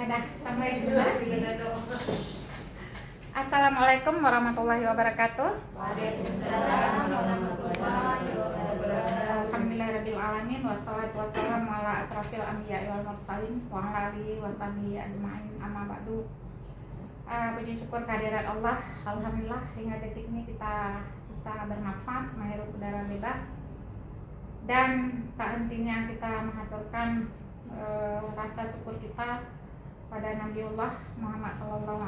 dah tambah sebentar. Assalamualaikum warahmatullahi wabarakatuh. Waalaikumsalam warahmatullahi wabarakatuh. Alhamdulillahirabbil alamin wassalatu wassalamu ala asrofil anbiya'i wal mursalin wa ala alihi washabihi ajmain amma ba'du. Puji syukur kehadirat Allah, alhamdulillah hingga detik ini kita bisa bernafas, menghirup udara bebas, dan tak hentinya kita mengaturkan rasa syukur kita pada Nabiullah Muhammad SAW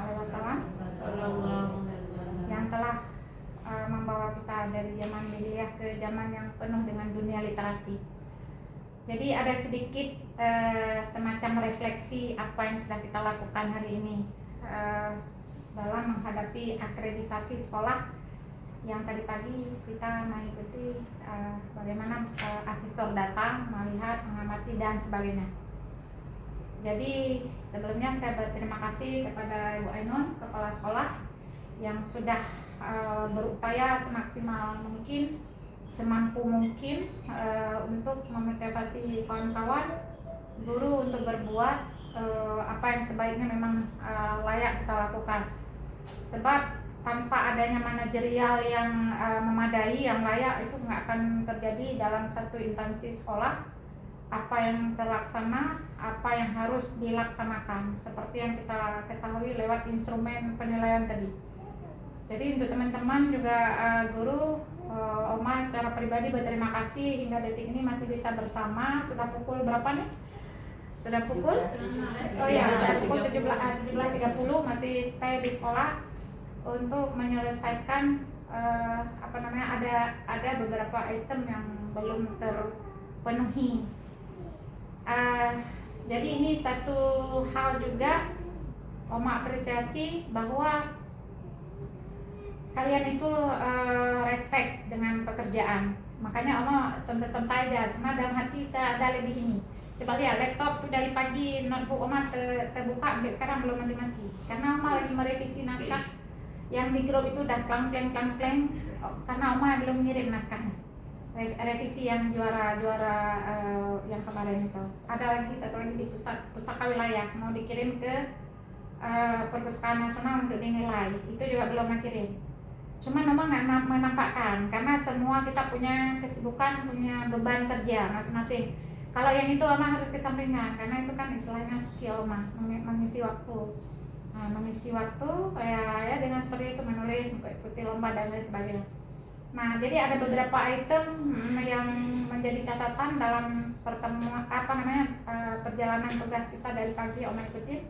yang telah membawa kita dari zaman jahiliyah ke zaman yang penuh dengan dunia literasi. Jadi ada sedikit semacam refleksi apa yang sudah kita lakukan hari ini dalam menghadapi akreditasi sekolah yang tadi pagi kita mengikuti bagaimana asesor datang, melihat, mengamati dan sebagainya. Jadi sebelumnya saya berterima kasih kepada Ibu Ainun, Kepala Sekolah, yang sudah berupaya semaksimal mungkin, semampu mungkin untuk memotivasi kawan-kawan guru untuk berbuat apa yang sebaiknya memang layak kita lakukan. Sebab tanpa adanya manajerial yang memadai, yang layak, itu nggak akan terjadi dalam satu instansi sekolah. Apa yang terlaksana, apa yang harus dilaksanakan, seperti yang kita ketahui lewat instrumen penilaian tadi. Jadi untuk teman-teman juga guru, Oma secara pribadi berterima kasih hingga detik ini masih bisa bersama. Sudah pukul berapa nih? Sudah pukul? Oh ya, pukul 17.30 masih stay di sekolah untuk menyelesaikan ada beberapa item yang belum terpenuhi. Jadi ini satu hal juga Oma apresiasi bahwa kalian itu respect dengan pekerjaan. Makanya Oma santai-santai aja, sebenarnya dalam hati saya ada lebih ini. Coba lihat laptop tuh dari pagi notebook Oma terbuka sampai sekarang belum mati-mati. Karena Oma lagi merevisi naskah yang di grup itu udah klang-kleng karena Oma belum ngirim naskahnya. Revisi yang juara yang kemarin itu. Ada lagi satu lagi di pusaka wilayah mau dikirim ke perpustakaan nasional untuk dinilai. Itu juga belum dikirim. Cuma Oma nggak menampakkan karena semua kita punya kesibukan, punya beban kerja masing-masing. Kalau yang itu Oma harus kesampingkan karena itu kan istilahnya skill mengisi waktu. Mengisi waktu ya dengan seperti itu, menulis, mengikuti lomba dan lain sebagainya. Nah, jadi ada beberapa item yang menjadi catatan dalam pertemuan perjalanan tugas kita dari pagi Oma ikutin.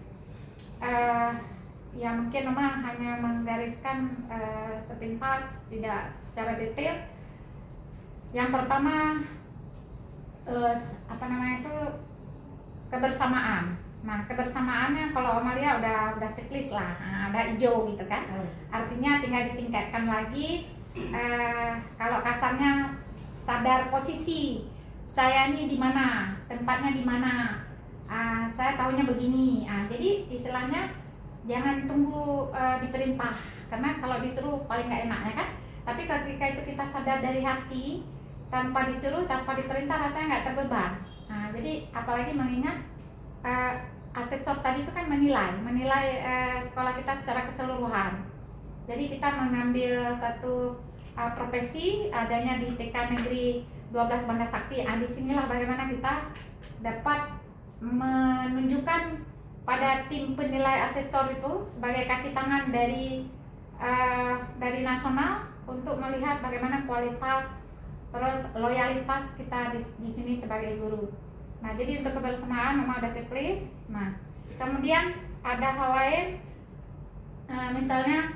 Ya mungkin Oma hanya menggariskan sepintas, tidak secara detail. Yang pertama kebersamaan. Nah, kebersamaannya kalau Oma lihat udah checklist lah, ada hijau gitu kan. Artinya tinggal ditingkatkan lagi. Kalau kasarnya sadar posisi saya ini di mana, tempatnya di mana, saya tahunya begini. Jadi istilahnya jangan tunggu diperintah, karena kalau disuruh paling nggak enak ya kan. Tapi ketika itu kita sadar dari hati, tanpa disuruh, tanpa diperintah, rasanya nggak terbeban. Jadi apalagi mengingat asesor tadi itu kan menilai sekolah kita secara keseluruhan. Jadi kita mengambil satu profesi adanya di TK Negeri 12 Banda Sakti. Disinilah bagaimana kita dapat menunjukkan pada tim penilai asesor itu sebagai kaki tangan dari nasional untuk melihat bagaimana kualitas terus loyalitas kita di sini sebagai guru. Nah, jadi untuk kebersamaan Oma ada checklist. Nah, kemudian ada hal lain, misalnya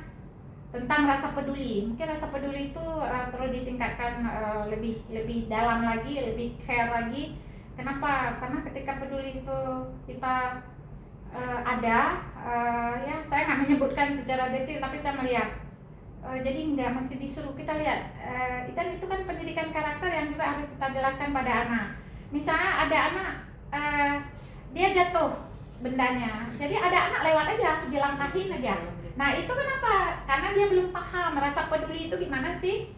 tentang rasa peduli. Mungkin rasa peduli itu perlu ditingkatkan lebih dalam lagi, lebih care lagi. Kenapa? Karena ketika peduli itu kita ya saya nggak menyebutkan secara detail, tapi saya melihat. Jadi nggak mesti disuruh, kita lihat. Itu kan pendidikan karakter yang juga harus kita jelaskan pada anak. Misalnya ada anak dia jatuh bendanya, jadi ada anak lewat aja, dilangkahin aja. Nah itu kenapa? Karena dia belum paham rasa peduli itu gimana sih.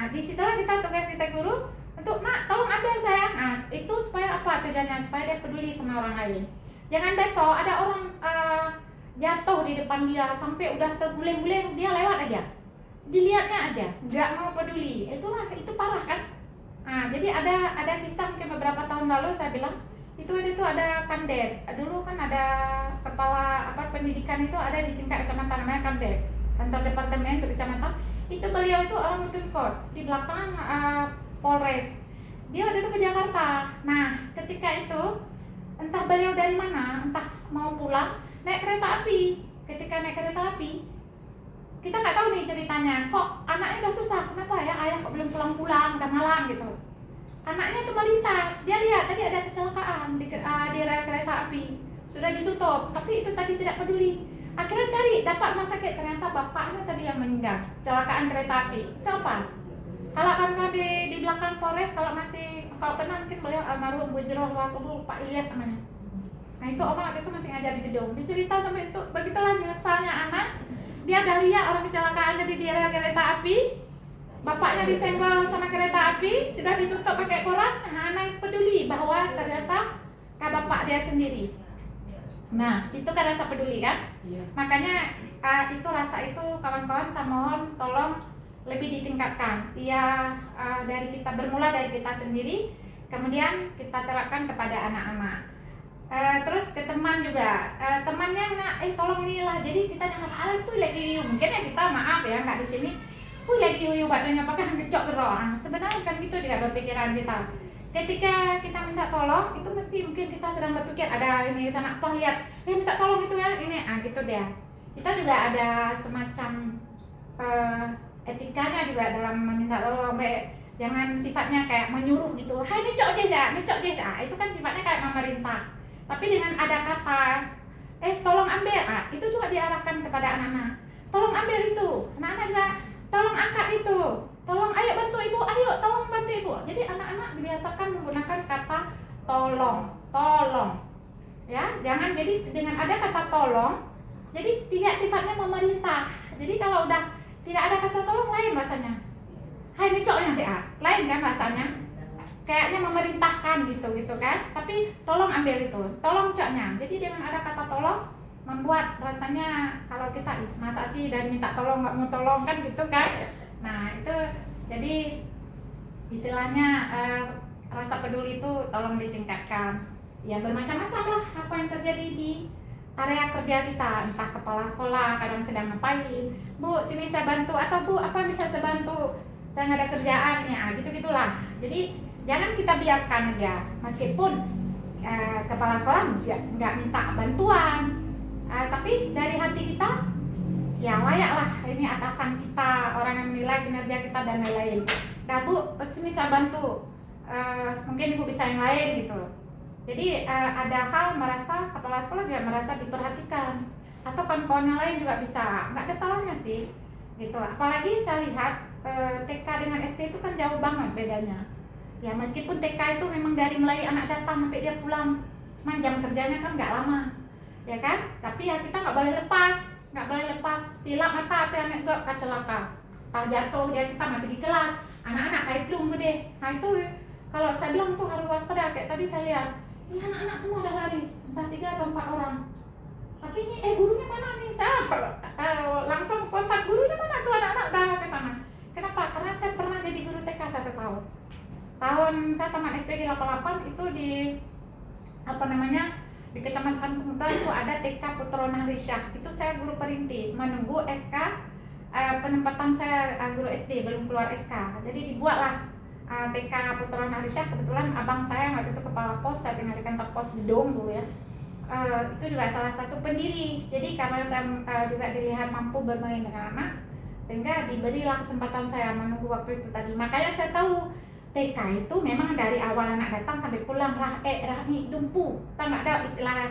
Disitulah tugas kita guru untuk, nak tolong ambil sayang. Itu supaya apa tujuannya? Supaya dia peduli sama orang lain. Jangan besok ada orang jatuh di depan dia sampai udah terguling-guling, dia lewat aja, dilihatnya aja, nggak mau peduli. Itu parah kan? Nah, jadi ada kisah mungkin beberapa tahun lalu saya bilang itu ada kandet. Dulu kan ada kepala pendidikan itu ada di tingkat kecamatan, namanya kandet, kantor departemen di kecamatan. Itu beliau itu orang Nutunkot, di belakang Polres. Dia waktu itu ke Jakarta. Nah, ketika itu entah beliau dari mana, entah mau pulang naik kereta api. Ketika naik kereta api, kita nggak tahu nih ceritanya. Kok anaknya udah susah? Kenapa ya ayah kok belum pulang-pulang? Udah malam gitu. Anaknya tuh melintas. Dia lihat tadi ada kecelakaan di rel kereta api. Sudah ditutup, tapi itu tadi tidak peduli. Akhirnya cari, dapat rumah sakit. Ternyata bapaknya tadi yang meninggal. Kecelakaan kereta api. Itu apa? Kalau karena di belakang Polres, kalau kenal mungkin beliau almarhum Bujroh Waktu Pak Ilyas namanya. Nah itu oma waktu itu masih ngajar di gedung. Dicerita sampai itu, begitulah nyesalnya anak. Dia udah lihat orang kecelakaan jadi di rel kereta api, bapaknya disenggol sama kereta api, sudah ditutup pakai koran. Nah, anak peduli bahwa ternyata bapak dia sendiri. Nah itu kan rasa peduli kan? Makanya itu rasa itu kawan-kawan saya mohon tolong lebih ditingkatkan. Ya dari kita bermula dari kita sendiri, kemudian kita terapkan kepada anak-anak. Terus ke teman juga, temannya tolong inilah. Jadi kita jangan itu lagi mungkin ya kita maaf ya nggak di sini. Lagi badannya pakai ngecok gerong. Sebenarnya kan gitu tidak berpikiran kita. Ketika kita minta tolong itu mesti mungkin kita sedang berpikir ada ini sana apa lihat, minta tolong itu ya ini, gitu dia. Kita juga ada semacam etikanya juga dalam meminta tolong. Jangan sifatnya kayak menyuruh gitu. Hai ngecok aja. Itu kan sifatnya kayak memerintah. Tapi dengan ada kata, tolong ambil, itu juga diarahkan kepada anak-anak. Tolong ambil itu, anak-anak juga, tolong angkat itu, tolong ayo bantu ibu, ayo tolong bantu ibu. Jadi anak-anak dibiasakan menggunakan kata tolong, ya. Jangan jadi dengan ada kata tolong, jadi tidak sifatnya memerintah. Jadi kalau udah tidak ada kata tolong lain rasanya. Hai ngecoknya deh, lain kan rasanya. Kayaknya memerintahkan gitu kan, tapi tolong ambil itu, tolong coknya. Jadi dengan ada kata tolong membuat rasanya kalau kita masa sih dan minta tolong nggak mau tolong kan gitu kan. Nah itu jadi istilahnya rasa peduli itu tolong ditingkatkan. Ya bermacam-macam lah apa yang terjadi di area kerja kita, entah kepala sekolah kadang sedang ngapain, bu sini saya bantu, atau bu apa bisa saya bantu, saya nggak ada kerjaan ya, gitu-gitulah. Jadi jangan kita biarkan aja, meskipun kepala sekolah nggak minta bantuan, tapi dari hati kita ya layaklah ini atasan kita, orang yang menilai kinerja kita dan lain-lain. Nah bu, sini saya bantu, mungkin ibu bisa yang lain gitu. Jadi ada hal merasa kepala sekolah juga merasa diperhatikan, atau kawan-kawan yang lain juga bisa, nggak ada salahnya sih gitu. Apalagi saya lihat TK dengan SD itu kan jauh banget bedanya. Ya meskipun TK itu memang dari mulai anak datang sampai dia pulang, jam kerjanya kan nggak lama, ya kan? Tapi ya kita nggak boleh lepas silap mata hati anak ke celaka, kalau jatuh dia kita masih di kelas, anak-anak kayak belum deh. Nah itu kalau saya bilang tuh harus waspada. Kayak tadi saya lihat, ini anak-anak semua udah lari, entah 3 atau 4 orang. Tapi ini gurunya mana nih? Saya langsung spontan, gurunya mana tuh anak-anak udah ke sana. Kenapa? Karena saya pernah jadi guru TK 1 tahun. Saya tamat SD di 88 itu di di Kecamatan Semudra itu ada TK Putrona Risyah. Itu saya guru perintis menunggu SK penempatan saya guru SD, belum keluar SK. Jadi dibuatlah TK Putrona Risyah. Kebetulan abang saya waktu itu kepala pos, saya tinggal di kantor pos Gedung dulu ya. Itu juga salah satu pendiri. Jadi karena saya juga dilihat mampu bermain dengan anak, sehingga diberilah kesempatan saya menunggu waktu itu tadi. Makanya saya tahu TK itu memang dari awal anak datang sampai pulang rahmi dumpu. Kita nggak ada istilah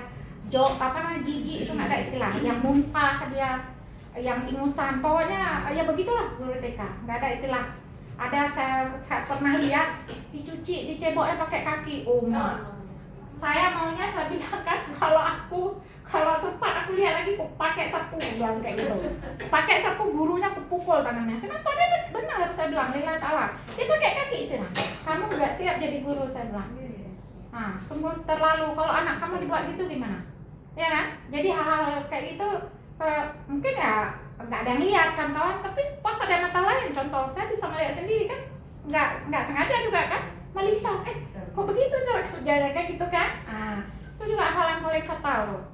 jijik, itu nggak ada istilah. Yang muntah dia, yang ingusan, pokoknya ya begitulah guru TK. Nggak ada istilah. Ada saya pernah lihat dicuci, diceboknya pakai kaki. Saya maunya saya bilang kan kalau sempat aku lihat lagi pakai sapu, bilang kayak gitu. Pakai sapu gurunya aku pukul tangannya. Kenapa dia benar saya bilang lillahi ta'ala. Dia pakai kaki sih. Kamu nggak siap jadi guru saya bilang. Nah, sungguh terlalu. Kalau anak kamu dibuat gitu gimana? Jadi hal-hal kayak gitu mungkin ya nggak ada yang lihat kan kawan, tapi pas ada mata lain, contoh saya bisa melihat sendiri kan, nggak sengaja juga kan melihat, kok begitu cara kerjanya kayak gitu kan. Itu juga hal yang paling fatal loh.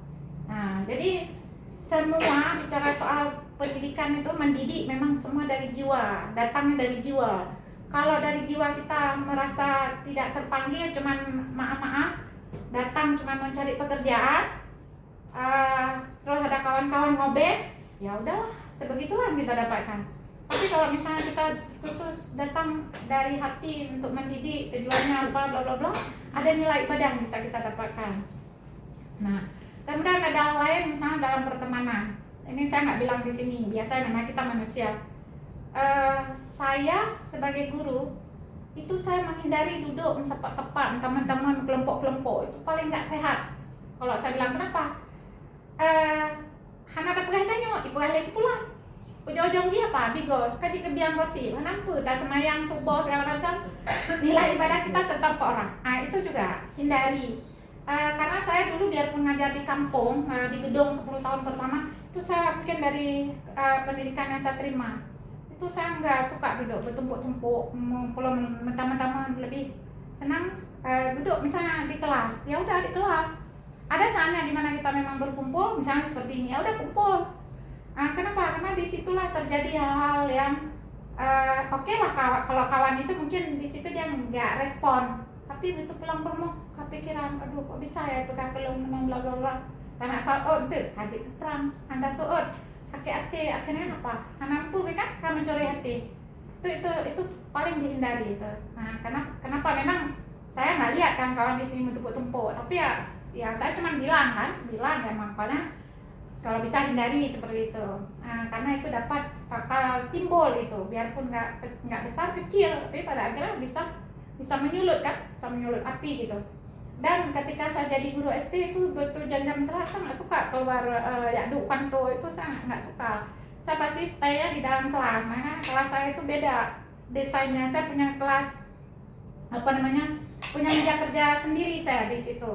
Jadi semua bicara soal pendidikan itu mendidik memang semua dari jiwa, datangnya dari jiwa. Kalau dari jiwa kita merasa tidak terpanggil, cuman maaf datang cuma mencari pekerjaan, terus ada kawan-kawan ngobek, ya udahlah sebegitulah yang kita dapatkan. Tapi kalau misalnya kita khusus datang dari hati untuk mendidik, tujuannya apa, bla bla bla, ada nilai ibadah yang bisa kita dapatkan. Nah, kemudian ada hal lain misalnya dalam pertemanan. Ini saya nggak bilang di sini, biasanya namanya kita manusia. Saya sebagai guru itu saya menghindari duduk mensepak-sepak teman-teman kelompok-kelompok, itu paling nggak sehat. Kalau saya bilang kenapa? Hana ada pegah tanya, ibu ahli sepulang. Ujung-ujung dia apa? Bigos, kadi kebiang gosip, kenapa? Tak semayang, subuh, segala macam. Nilai ibadah kita tetap ke orang. Itu juga hindari. Karena saya dulu biarpun ngajar di kampung, di gedung 10 tahun pertama, itu saya mungkin dari pendidikan yang saya terima, itu saya nggak suka duduk bertumpuk-tumpuk. Kalau teman-teman lebih senang duduk misalnya di kelas, ya udah di kelas. Ada saatnya dimana kita memang berkumpul, misalnya seperti ini, ya udah kumpul. Kenapa? Karena disitulah terjadi hal-hal yang oke lah kalau kawan itu mungkin di situ dia nggak respon, tapi begitu pulang ke rumah kepikiran, aduh kok bisa ya itu kan kalau menang bla bla bla. Karena saat itu kadik perang, anda saat sakit hati, akhirnya apa? Anakku kan mencuri hati. Itu paling dihindari itu. Kenapa? Memang saya nggak lihat kan kawan di sini tumpuk-tumpuk, tapi ya saya cuma bilang ya makanya kalau bisa hindari seperti itu. Karena itu bakal timbul itu, biarpun nggak besar kecil, tapi pada akhirnya bisa menyulut kan, bisa menyulut api gitu. Dan ketika saya jadi guru SD itu betul jam-jam istirahat saya nggak suka keluar yaduk kanto, itu saya nggak suka. Saya pasti stay-nya di dalam kelas. Nah, kelas saya itu beda desainnya. Saya punya kelas punya meja kerja sendiri saya di situ.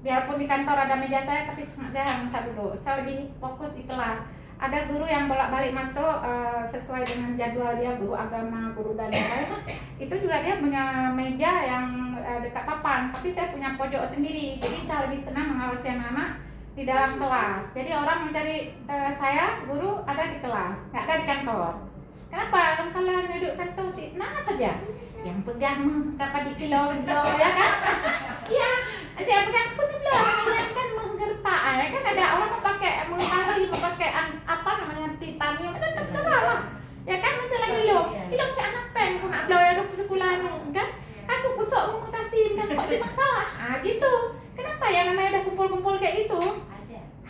Biarpun di kantor ada meja saya, tapi jarang saya duduk. Saya lebih fokus di kelas. Ada guru yang bolak-balik masuk sesuai dengan jadwal dia, guru agama, guru dan lain-lain. Itu juga dia punya meja yang dekat papan, tapi saya punya pojok sendiri. Jadi saya lebih senang mengawasi anak-anak di dalam kelas. Jadi orang mencari saya, guru ada di kelas, nggak ada di kantor. Kenapa? Kalau duduk kantor sih, nah aja. Yang pegang kapan di kilo ya kan? Iya, ada yang pegang pun yang kan menggertak ya kan, ada orang memakai titanium, itu terserah lah. Ya kan mesti lagi hilang si anak pen aku nak blow ya dokter sekolah kan? Aku kusuk memutasi kan kok jadi masalah. Gitu. Kenapa ya namanya udah kumpul-kumpul kayak gitu?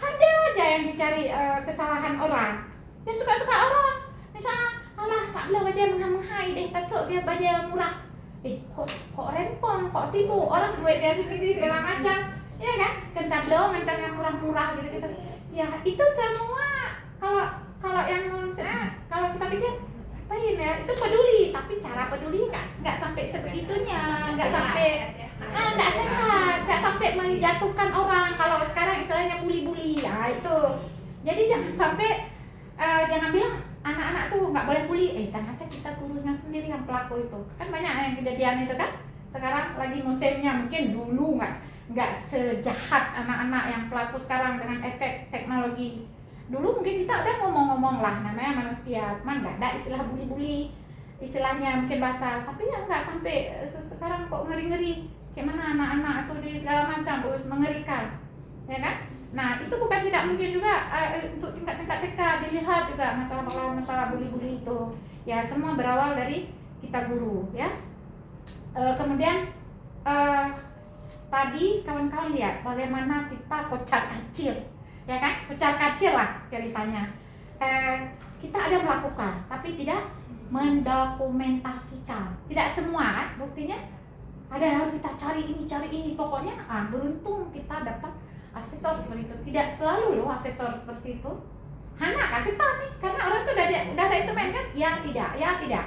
Ada aja yang dicari kesalahan orang. Dia suka-suka orang. Misalnya, alah tak blow aja menghai deh, tatuk dia baja murah. Kok rempong, kok sibuk, orang duit dia sendiri segala macam. Ya kan? Kentar blow mentang yang murah-murah gitu-gitu. Ya itu semua kalau yang misalnya kalau kita pikir apain ya, itu peduli, tapi cara peduli nggak sampai sebegitunya, nggak sampai menjatuhkan orang. Kalau sekarang istilahnya bully-bully ya itu. Jadi jangan sampai jangan bilang anak-anak tuh nggak boleh bully. Ternyata kita gurunya sendiri yang pelaku itu. Kan banyak yang kejadian itu kan. Sekarang lagi musimnya, mungkin dulu nggak sejahat anak-anak yang pelaku sekarang dengan efek teknologi. Dulu mungkin kita ada ngomong-ngomong lah, namanya manusia, cuman nggak ada istilah bully-bully, istilahnya mungkin bahasa, tapi ya nggak sampai sekarang kok ngeri-ngeri, gimana anak-anak atau di segala macam, mengerikan, ya kan? Nah itu bukan tidak mungkin juga untuk tingkat-tingkat TK dilihat juga masalah bully-bully itu, ya semua berawal dari kita guru, ya. Kemudian tadi kawan-kawan lihat bagaimana kita kocar kacir. Ya kan, pecar kacir lah ceritanya. Kita ada melakukan, tapi tidak mendokumentasikan. Tidak semua, buktinya ada harus kita cari ini. Pokoknya beruntung kita dapat asesor seperti itu. Tidak selalu loh asesor seperti itu. Hana kan kita nih, karena orang tuh udah ada instrumen kan? Ya tidak.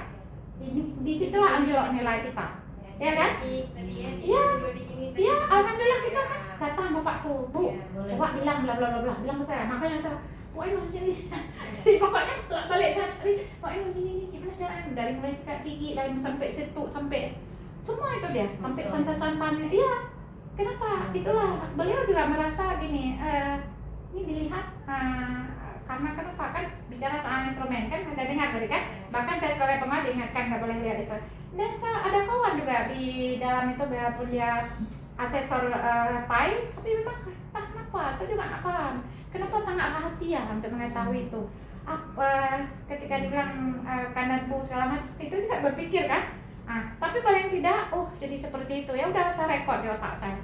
Ini disitulah ambil nilai kita. Ya kan? Iya. Iya, alhamdulillah kita kan datang bapak tuh, Bu, Iya, boleh. coba bilang bla bla bla bla, bilang ke saya. Makanya saya, wah ini sini. Jadi pokoknya balik saya cari, wah ini gimana caranya? Dari mulai sikat gigi, dari sampai situ, sampai semua itu dia, sampai santan-santannya dia. Kenapa? Itulah beliau juga merasa gini, ini dilihat karena kenapa kan bicara soal instrumen kan kita dengar tadi kan, bahkan saya sebagai pengamat diingatkan nggak boleh lihat itu. Dan saya ada kawan juga di dalam itu biarpun dia asesor PAI, tapi memang kenapa saya juga nggak paham kenapa sangat rahasia untuk mengetahui itu. Ketika dibilang kananku segala macam itu juga berpikir kan, tapi paling tidak jadi seperti itu, ya udah saya rekod di otak saya,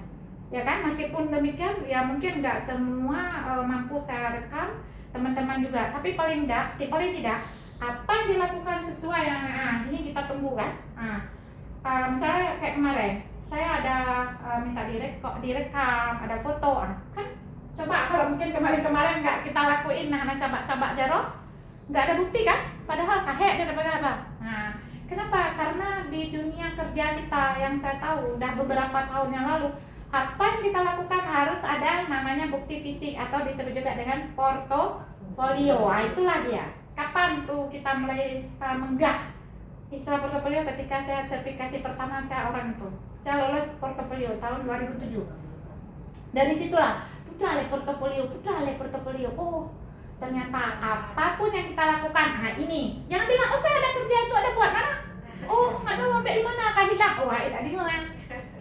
ya kan. Meskipun demikian ya mungkin nggak semua mampu saya rekam, teman-teman juga, tapi paling tidak apa yang dilakukan sesuai yang ini kita tunggu kan. Misalnya kayak kemarin saya ada minta direkam, ada foto kan. Coba kalau mungkin kemarin nggak kita lakuin, cabak-cabak jaro, nggak ada bukti kan, padahal kahek dan apa. Kenapa? Karena di dunia kerja kita yang saya tahu udah beberapa tahun yang lalu, apa yang kita lakukan harus ada namanya bukti fisik atau disebut juga dengan portofolio. Itulah dia. Kapan tuh kita mulai menggah istilah portofolio? Ketika saya sertifikasi pertama saya orang itu. Saya lolos portofolio tahun 2007. Dari situlah putra le portofolio. Oh, ternyata apapun yang kita lakukan, ini. Jangan bilang, oh saya ada kerja itu, ada buat mana? Oh, nggak tahu sampai di mana, akan hilang. Oh, tadi nggak.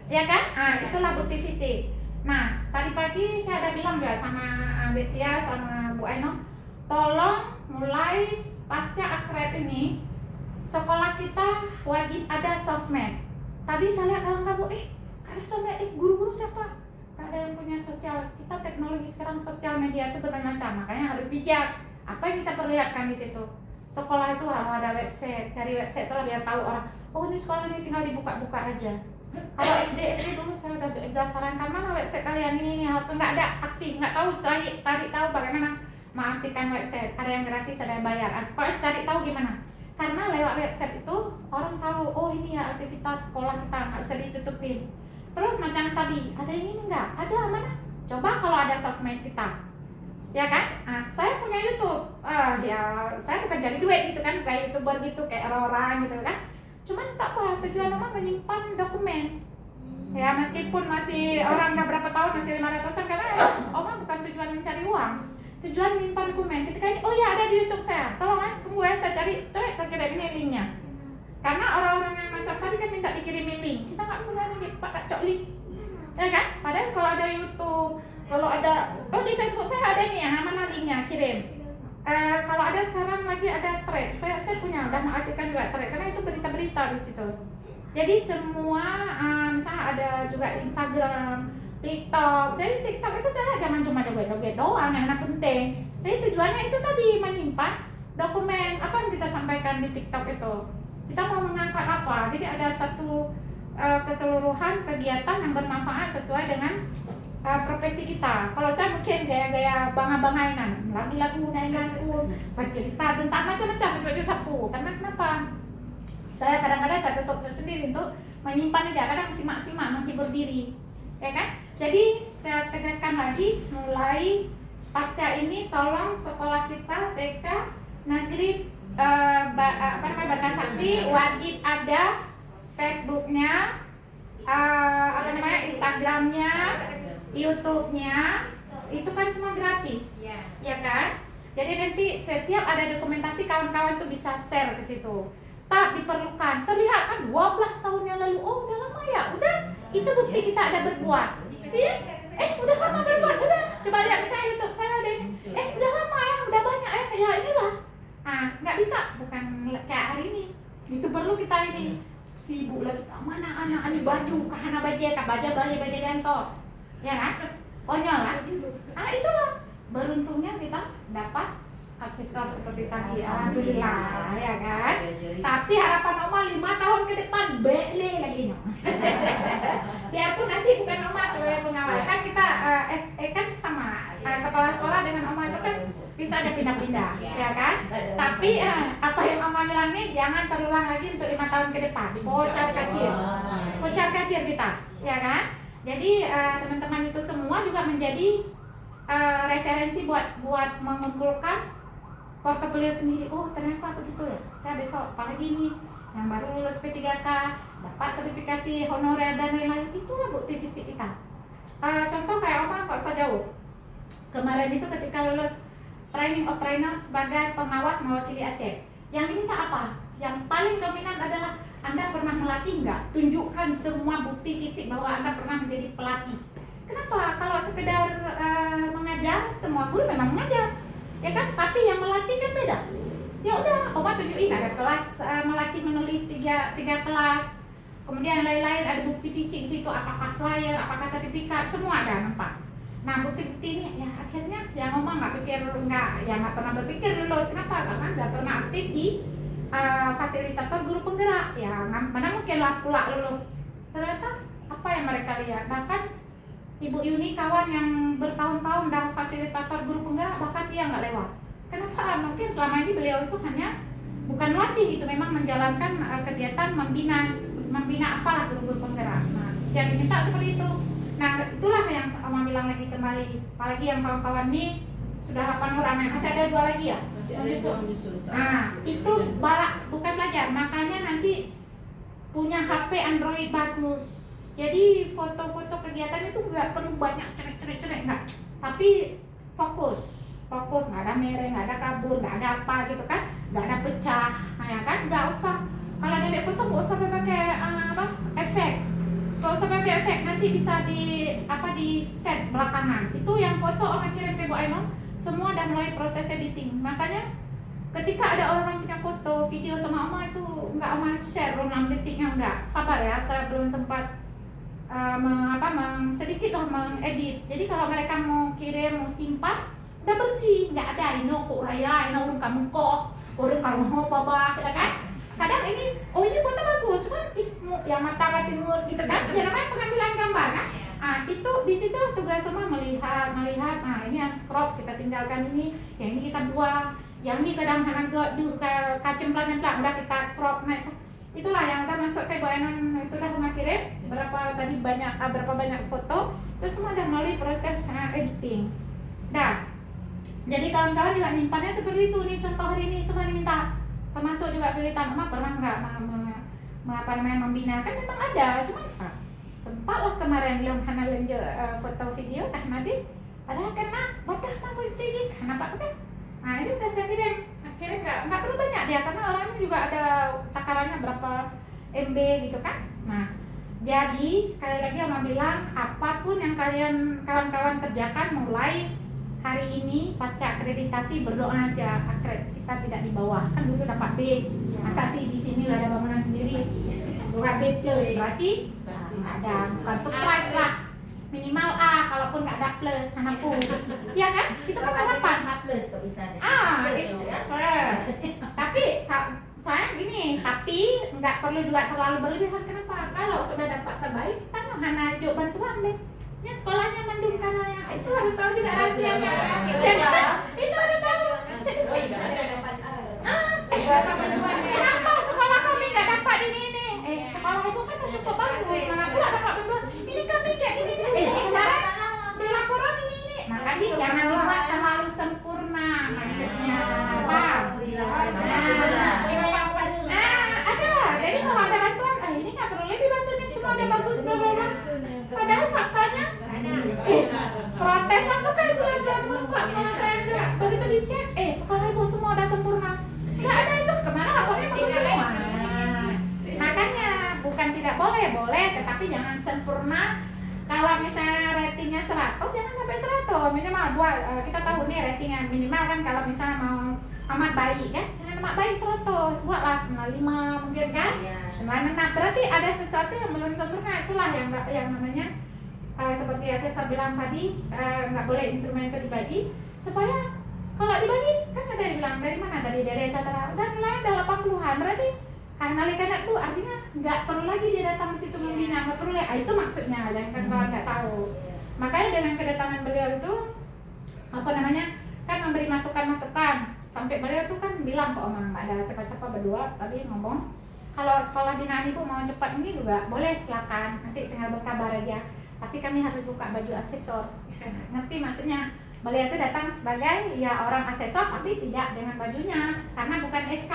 Ya kan? Itulah bukti fisik. Nah, tadi pagi saya ada bilang juga sama Betia, sama Bu Aino, tolong mulai pasca akrab ini sekolah kita wajib ada sosmed. Tadi saya lihat kawan-kawan, ada sosmed, guru-guru siapa? Gak ada yang punya sosial. Kita teknologi sekarang sosial media itu bermacam, makanya harus bijak. Apa yang kita perlihatkan di situ? Sekolah itu harus ada website. Dari website itu biar tahu orang, oh ini sekolah ini tinggal dibuka-buka aja. Kalau SD dulu saya udah sarankan, mana website kalian ini harus nggak ada aktif, nggak tahu cari tahu bagaimana mengaktifkan website. Ada yang gratis, ada yang bayar. Cari tahu gimana? Karena lewat website itu orang tahu, oh ini ya aktivitas sekolah kita, nggak bisa ditutupin. Terus macam tadi, ada yang ini nggak? Ada mana? Coba kalau ada sosmed kita, ya kan? Saya punya YouTube, ya saya bukan cari duit gitu kan, kayak YouTuber gitu, kayak orang-orang gitu kan. Cuman tak apa, tujuan Oma menyimpan dokumen. Ya meskipun masih orang udah berapa tahun, masih 500-an, karena Oma bukan tujuan mencari uang, tujuan menyimpan dokumen. Ketika ini, oh ya ada di YouTube saya, tolong tunggu ya saya cari, saya kirim ini linknya. Karena orang-orang yang macam tadi kan minta dikirimin link, kita nggak punya link, Pak cok link, ya kan? Padahal kalau ada YouTube, kalau ada, di Facebook saya ada nih ya, mana linknya, kirim. Kalau ada sekarang lagi ada thread, saya punya, udah mengaktifkan juga thread, karena itu berita-berita di situ. Jadi semua, misalnya ada juga Instagram, TikTok. Jadi TikTok itu saya jangan cuma joget-joget doang, yang penting. Jadi tujuannya itu tadi menyimpan dokumen apa yang kita sampaikan di TikTok itu. Kita mau mengangkat apa? Jadi ada satu keseluruhan kegiatan yang bermanfaat sesuai dengan profesi kita. Kalau saya mungkin gaya-gaya bangga-bangainan, lagu-lagu, naik-naik, bercerita tentang macam-macam, baju sapu. Karena kenapa? Saya kadang-kadang saya tutup sendiri untuk menyimpan aja, kadang simak-simak, menghibur diri, ya kan? Jadi saya tegaskan lagi, mulai pasca ini tolong sekolah kita TK Negeri Banda Sakti wajib ada Facebooknya, Instagramnya, YouTube-nya, itu kan semua gratis, ya kan? Jadi nanti setiap ada dokumentasi kawan-kawan tuh bisa share ke situ. Tak diperlukan, terlihat kan 12 tahun yang lalu, oh udah lama ya, udah itu bukti kita ada berbuat. Udah lama berbuat, udah coba lihat misalnya YouTube saya ada ini, udah lama ya, udah banyak ya inilah. Nggak bisa, bukan kayak hari ini. Itu perlu kita ini sibuk lagi, mana anak ini baju, kahana baja gantok, ya kan? Konyol lah. Itulah beruntungnya kita dapat asesor seperti tadi, alhamdulillah, ya kan? Tapi harapan Oma 5 tahun ke depan bele lagi. Biarpun nanti bukan Oma sebagai pengawas, kan kita kan sama kepala sekolah dengan Oma itu kan bisa aja pindah-pindah, ya kan? Tapi apa yang Oma bilang nih jangan terulang lagi untuk 5 tahun ke depan. Kocar kacir kita, ya kan? Jadi teman-teman itu semua juga menjadi referensi buat mengumpulkan portofolio sendiri. Oh ternyata begitu ya, saya besok apalagi nih yang baru lulus P3K dapat sertifikasi honorer dan lain-lain, itulah bukti fisik kita. Contoh kayak apa, nggak usah jauh. Kemarin itu ketika lulus training of trainer sebagai pengawas mewakili Aceh, yang diminta apa? Yang paling dominan adalah Anda pernah melatih nggak? Tunjukkan semua bukti fisik bahwa Anda pernah menjadi pelatih. Kenapa? Kalau sekedar mengajar, semua guru memang mengajar, ya kan? Tapi yang melatih kan beda. Ya udah, Oma tunjukin ada kelas melatih menulis tiga kelas, kemudian lain-lain ada bukti fisik di situ, apakah flyer, apakah sertifikat, semua ada nampak. Nah bukti-bukti ini ya akhirnya yang Oma nggak pernah berpikir lulus. Kenapa? Karena nggak pernah aktif di fasilitator guru penggerak. Ya mana mungkinlah pula lulus. Ternyata apa yang mereka lihat, bahkan Ibu Yuni kawan yang bertahun-tahun dan fasilitator guru penggerak, bahkan dia nggak lewat. Kenapa? Mungkin selama ini beliau itu hanya bukan latih, itu memang menjalankan kegiatan membina apalah guru-guru penggerak. Nah, yang diminta seperti itu. Nah, itulah yang Oma bilang lagi kembali. Apalagi yang kawan-kawan ini sudah 8 orang, masih ada 2 lagi ya? Masih ada yang menyusul. Nah, itu bukan belajar, makanya nanti punya HP Android bagus. Jadi foto-foto kegiatan itu nggak perlu banyak cerek-cerek nggak, tapi fokus, nggak ada mereng, nggak ada kabur, nggak ada apa gitu kan, nggak ada pecah, nah, ya kan, nggak usah. Kalau dia foto nggak usah pakai efek, nggak usah pakai efek, nanti bisa di set belakangan. Itu yang foto orang kirim ke Bu Ainun, semua udah mulai proses editing. Makanya ketika ada orang punya foto, video sama Oma itu nggak Oma share 6 detiknya, nggak, sabar ya, saya belum sempat sedikit lah mengedit. Jadi kalau mereka mau kirim, mau simpan, udah bersih, nggak ada ino kok raya, ino urung kamu kok, urung kamu mau apa, ya kan? Kadang ini foto bagus, cuman yang mata ke timur gitu kan, ya namanya pengambilan gambar kan. Ah itu di situ tugas semua melihat, nah ini yang crop kita tinggalkan ini, yang ini kita buang, yang ini kadang-kadang kacemplang udah kita crop, nah itulah yang udah masuk ke Bu Ainun, itu udah Oma kirim berapa banyak foto, itu semua udah melalui proses editing. Dah. Jadi kawan-kawan juga nyimpannya seperti itu nih, contoh hari ini semua diminta. Termasuk juga kegiatan Oma pernah nggak membina, kan memang ada, cuma sempatlah kemarin belum karena lanjut foto video nanti ada kena batas tamu tinggi kenapa kan? Nah ini udah saya kirim. Akhirnya nggak perlu banyak dia, karena orangnya juga ada takarannya berapa MB gitu kan. Nah jadi sekali lagi Oma bilang, apapun yang kawan-kawan kerjakan mulai hari ini pasca akreditasi, berdoa aja kita tidak di bawah, kan dulu dapat B, masa sih di sini udah ada bangunan sendiri, bukan B plus, berarti nggak ada, bukan surprise lah, minimal A, kalaupun nggak ada plus, anakku, ya kan? Itu kan harapan. Plus kok bisa. Itu tapi saya gini, tapi nggak perlu juga terlalu berlebihan. Kenapa? Kalau sudah dapat terbaik, kan hanya jauh bantuan deh. Ya sekolahnya mendung karena ya, itu harus tahu juga rahasianya. Itu harus tahu. Kenapa sekolah kami nggak dapat ini? Sekolah itu kan cukup bagus, mana pula dapat bantuan. Ini kami kayak gini. Sekarang di laporan ini. Makanya jangan dibuat terlalu sempurna maksudnya. Paham? Ada. Jadi kalau ada bantuan, ini nggak perlu lebih bantuannya, semua udah bagus, bla bla bla. Padahal faktanya protes aku kan bulan Pak, sekolah saya enggak. Begitu dicek, sekolah ibu semua udah sempurna. Enggak ada itu, kemana lapornya bagus semua. Makanya bukan tidak boleh, tetapi jangan sempurna. Kalau misalnya ratingnya 100, jangan sampai 100. Minimal buat kita tahu nih ratingnya minimal kan, kalau misalnya mau amat baik kan, jangan amat baik 100, buatlah 95 mungkin kan. 96, berarti ada sesuatu yang belum sempurna. Itulah yang namanya seperti yang saya bilang tadi, nggak boleh instrumen itu dibagi, supaya kalau dibagi kan ada yang bilang dari mana, dari Catra, dan nilainya ada 80-an, berarti karena lihat itu artinya nggak perlu lagi dia datang ke situ membina, nggak perlu. Itu maksudnya, yang kan kalau nggak tahu. Makanya dengan kedatangan beliau itu kan memberi masukan, sampai beliau itu kan bilang kok Oma, ada siapa-siapa berdua tadi ngomong, kalau sekolah binaan ibu mau cepat ini juga boleh, silakan, nanti tinggal berkabar aja. tapi kami harus buka baju asesor. Ngerti maksudnya? Beliau itu datang sebagai ya orang asesor tapi tidak dengan bajunya karena bukan SK.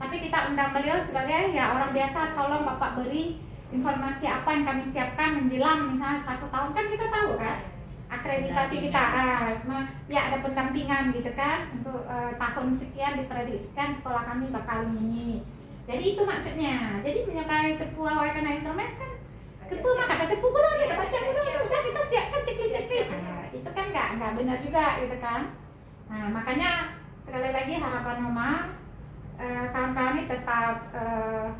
Tapi kita undang beliau sebagai ya orang biasa, tolong Bapak beri informasi apa yang kami siapkan menjelang misalnya 1 tahun, kan kita tahu kan akreditasi kita, ya ada pendampingan gitu kan untuk tahun sekian diprediksikan sekolah kami bakal ini. Jadi itu maksudnya. Jadi menyukai tepu awal kena instrumen kan tepu mah kata tepu guru kita baca guru udah kita siapkan checklist. Itu kan nggak benar juga gitu kan. Nah makanya sekali lagi harapan Oma, kawan-kawan ini tetap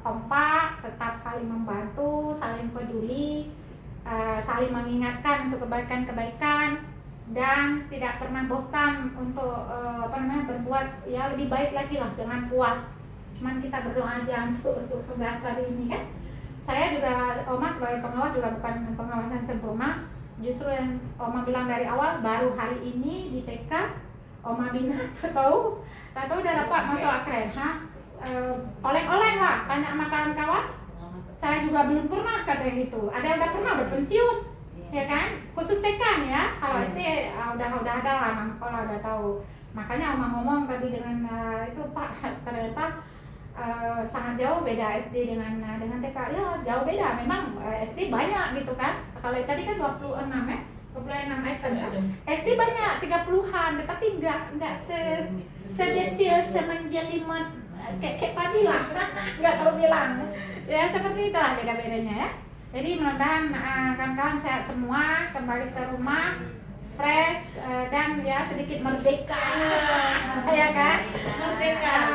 kompak, tetap saling membantu, saling peduli, saling mengingatkan untuk kebaikan-kebaikan dan tidak pernah bosan untuk berbuat ya lebih baik lagi lah dengan puas. Cuman kita berdoa aja untuk tugas hari ini kan. Saya juga, Oma sebagai pengawas juga bukan pengawasan sempurna. Justru yang Oma bilang dari awal, baru hari ini di TK Oma bina tahu udah dapat masuk akred, oleng-oleng lah, tanya sama kawan-kawan. Saya juga belum pernah katanya gitu. Ada yang udah pernah, udah pensiun, ya kan? Khusus TK nih ya. Kalau SD udah ada lah, anak sekolah udah tahu. Makanya Oma ngomong tadi dengan itu Pak, ternyata sangat jauh beda SD dengan TK. Ya jauh beda. Memang SD banyak gitu kan. Kalau tadi kan 26 ya. 26 item kan. SD banyak 30-an, tetapi enggak sedetail semenjelimet kayak tadi lah. Enggak tahu bilang. Ya seperti itulah beda-bedanya ya. Jadi mudah-mudahan kawan-kawan sehat semua, kembali ke rumah fresh dan ya sedikit merdeka. Ya kan?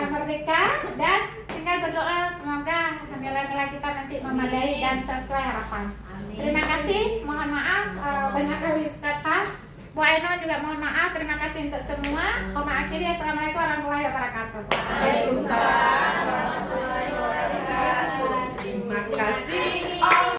Merdeka dan tinggal berdoa semoga nilai-nilai kita nanti memadai dan sesuai harapan. Terima kasih, mohon maaf banyak kali kata. Bu Aino juga mohon maaf, terima kasih untuk semua. Oma akhiri, assalamualaikum warahmatullahi wabarakatuh. Waalaikumsalam.